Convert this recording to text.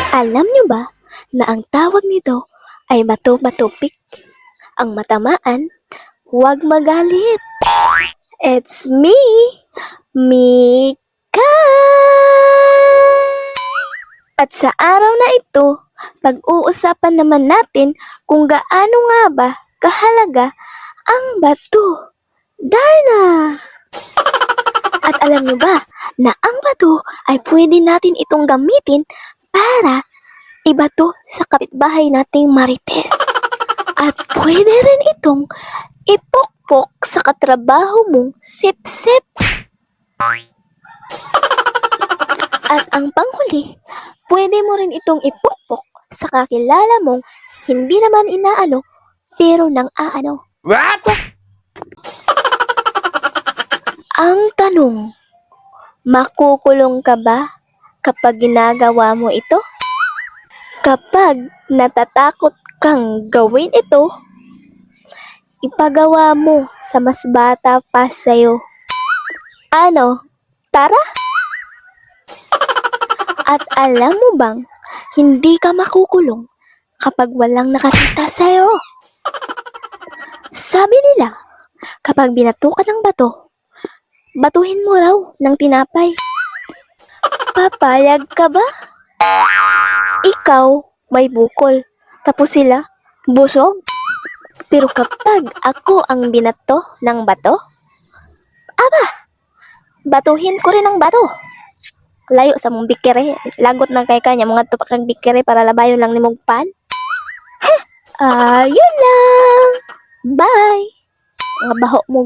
Alam niyo ba na ang tawag nito ay bato-batupik? Ang matamaan, huwag magalit. It's me, Mika! At sa araw na ito, pag-uusapan naman natin kung gaano nga ba kahalaga ang bato. Darna! At alam niyo ba na ang bato ay pwede natin itong gamitin para ibato sa kapitbahay nating Marites. At pwede rin itong ipokpok sa katrabaho mong sip-sip. At ang panghuli, pwede mo rin itong ipokpok sa kakilala mong hindi naman inaano, pero nang aano. What? Ang tanong, makukulong ka ba kapag ginagawa mo ito? Kapag natatakot kang gawin ito, ipagawa mo sa mas bata pa sa'yo. Ano? Tara? At alam mo bang, hindi ka makukulong kapag walang nakakita sa'yo? Sabi nila, kapag binato ka ng bato, batuhin mo raw ng tinapay. Papayag ka ba? Ikaw may bukol, tapos sila busog. Pero kapag ako ang binato ng bato, aba, batuhin ko rin ang bato. Layo sa mong bikere, lagot ng kay kanya, mga tupak ng bikere para labayon lang ni mong pan. Ayun lang. Bye. Nga baho mo